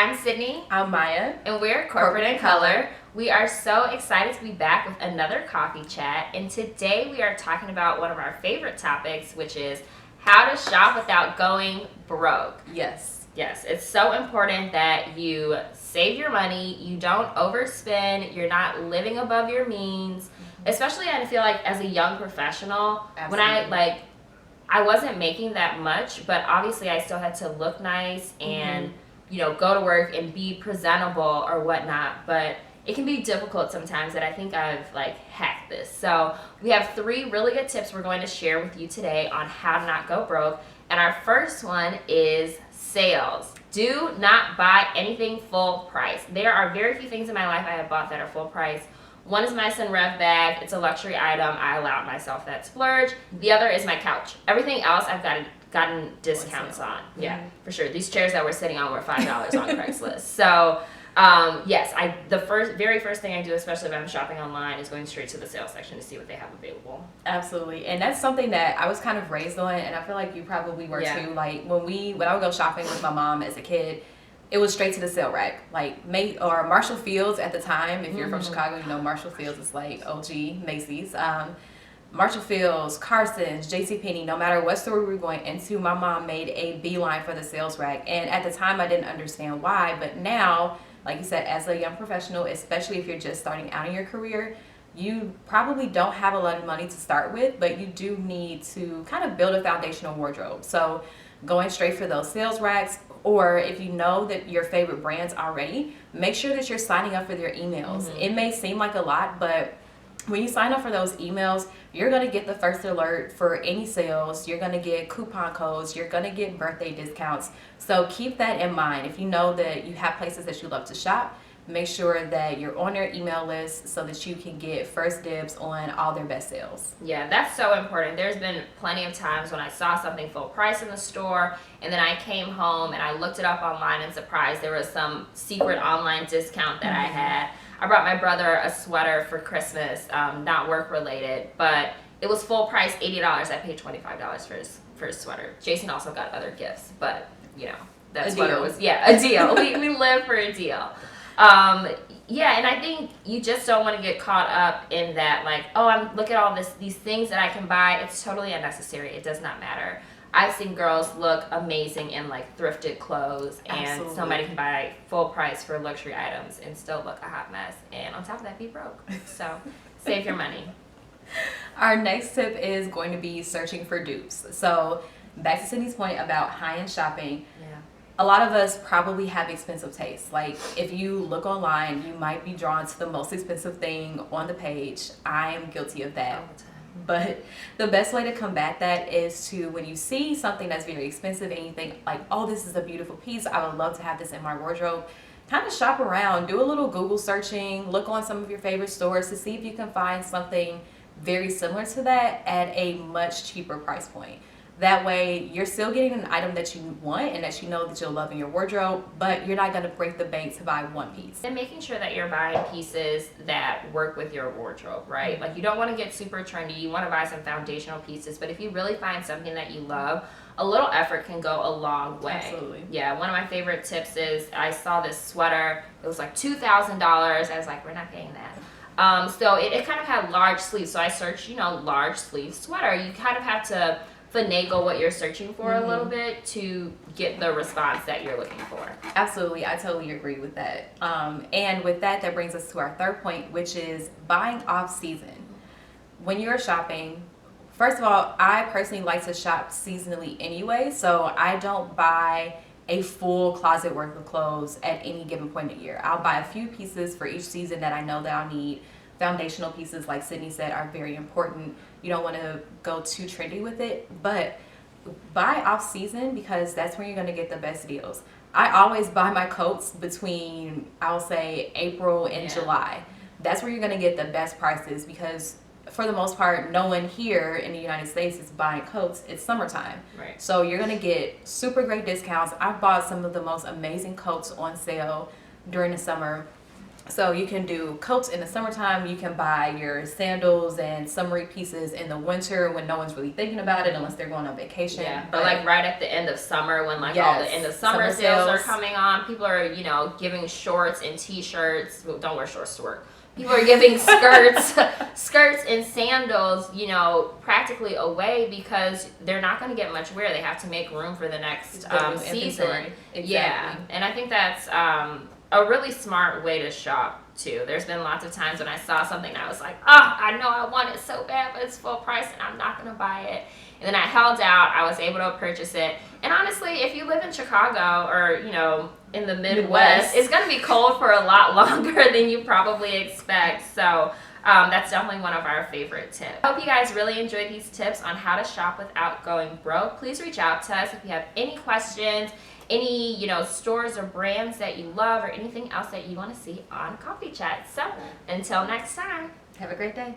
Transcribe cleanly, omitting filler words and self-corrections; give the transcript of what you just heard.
I'm Sydney. I'm Maya. And we're Corporate in Color. We are so excited to be back with another coffee chat. And today we are talking about one of our favorite topics, which is how to shop without going broke. Yes. Yes, it's so important that you save your money, you don't overspend, you're not living above your means. Especially, I feel like as a young professional, Absolutely. when I wasn't making that much, but obviously I still had to look nice and go to work and be presentable or whatnot. But it can be difficult sometimes, that I think I've hacked this. So we have 3 really good tips we're going to share with you today on how to not go broke. And our first one is sales. Do not buy anything full price. There are very few things in my life I have bought that are full price. One is my Sunrev bag. It's a luxury item. I allowed myself that splurge. The other is my couch. Everything else I've gotten discounts on. Yeah, for sure. These chairs that we're sitting on were $5 on Craigslist. So, yes, the very first thing I do, especially if I'm shopping online, is going straight to the sales section to see what they have available. Absolutely. And that's something that I was kind of raised on, and I feel like you probably were too. Like when I would go shopping with my mom as a kid, it was straight to the sale rack, like Marshall Fields at the time. If you're from Chicago, you know Marshall Fields is like OG Macy's. Marshall Fields, Carson's, JCPenney, no matter what store we were going into, my mom made a beeline for the sales rack. And at the time, I didn't understand why. But now, like you said, as a young professional, especially if you're just starting out in your career, you probably don't have a lot of money to start with, but you do need to kind of build a foundational wardrobe. So going straight for those sales racks, or if you know that your favorite brands already, make sure that you're signing up for their emails. It may seem like a lot, but when you sign up for those emails, you're going to get the first alert for any sales. You're going to get coupon codes. You're going to get birthday discounts. So keep that in mind. If you know that you have places that you love to shop, make sure that you're on their email list so that you can get first dibs on all their best sales. Yeah, that's so important. There's been plenty of times when I saw something full price in the store, and then I came home and I looked it up online and surprised there was some secret online discount that I had. I brought my brother a sweater for Christmas, not work related, but it was full price, $80. I paid $25 for his sweater. Jason also got other gifts, but that sweater was a deal. we live for a deal. And I think you just don't want to get caught up in that, look at all these things that I can buy. It's totally unnecessary. It does not matter. I've seen girls look amazing in thrifted clothes, and somebody can buy full price for luxury items and still look a hot mess, and on top of that be broke. So save your money. Our next tip is going to be searching for dupes. So back to Sydney's point about high-end shopping. A lot of us probably have expensive tastes. Like if you look online, you might be drawn to the most expensive thing on the page. I'm guilty of that. All the time. But the best way to combat that is to, when you see something that's very expensive and you think like, oh, this is a beautiful piece, I would love to have this in my wardrobe, kind of shop around, do a little Google searching, look on some of your favorite stores to see if you can find something very similar to that at a much cheaper price point. That way, you're still getting an item that you want and that you know that you'll love in your wardrobe, but you're not going to break the bank to buy one piece. And making sure that you're buying pieces that work with your wardrobe, right? Like you don't want to get super trendy. You want to buy some foundational pieces, but if you really find something that you love, a little effort can go a long way. Absolutely. Yeah, one of my favorite tips is I saw this sweater. It was like $2,000. I was like, we're not paying that. So it kind of had large sleeves. So I searched, large sleeve sweater. You kind of have to finagle what you're searching for a little bit to get the response that you're looking for. Absolutely, I totally agree with that. And with that brings us to our third point, which is buying off season. When you're shopping, first of all, I personally like to shop seasonally anyway, so I don't buy a full closet worth of clothes at any given point of year. I'll buy a few pieces for each season that I know that I'll need. Foundational pieces, like Sydney said, are very important. You don't want to go too trendy with it, but buy off season because that's when you're going to get the best deals. I always buy my coats between, I'll say, April and July. That's where you're going to get the best prices because for the most part, no one here in the United States is buying coats. It's summertime. Right. So you're going to get super great discounts. I've bought some of the most amazing coats on sale during the summer. So you can do coats in the summertime. You can buy your sandals and summery pieces in the winter when no one's really thinking about it unless they're going on vacation. Yeah, but like right at the end of summer when like all the end of summer sales are coming on, people are, you know, giving shorts and t-shirts. Well, don't wear shorts to work. People are giving skirts and sandals, you know, practically away because they're not going to get much wear. They have to make room for the next season. Exactly. Yeah, and I think that's a really smart way to shop too. There's been lots of times when I saw something and I was like, oh, I know I want it so bad, but it's full price and I'm not gonna buy it. And then I held out, I was able to purchase it. And honestly, if you live in Chicago or, you know, in the Midwest, it's gonna be cold for a lot longer than you probably expect. So that's definitely one of our favorite tips. I hope you guys really enjoyed these tips on how to shop without going broke. Please reach out to us if you have any questions, any, you know, stores or brands that you love, or anything else that you want to see on Coffee Chat. So until next time, have a great day.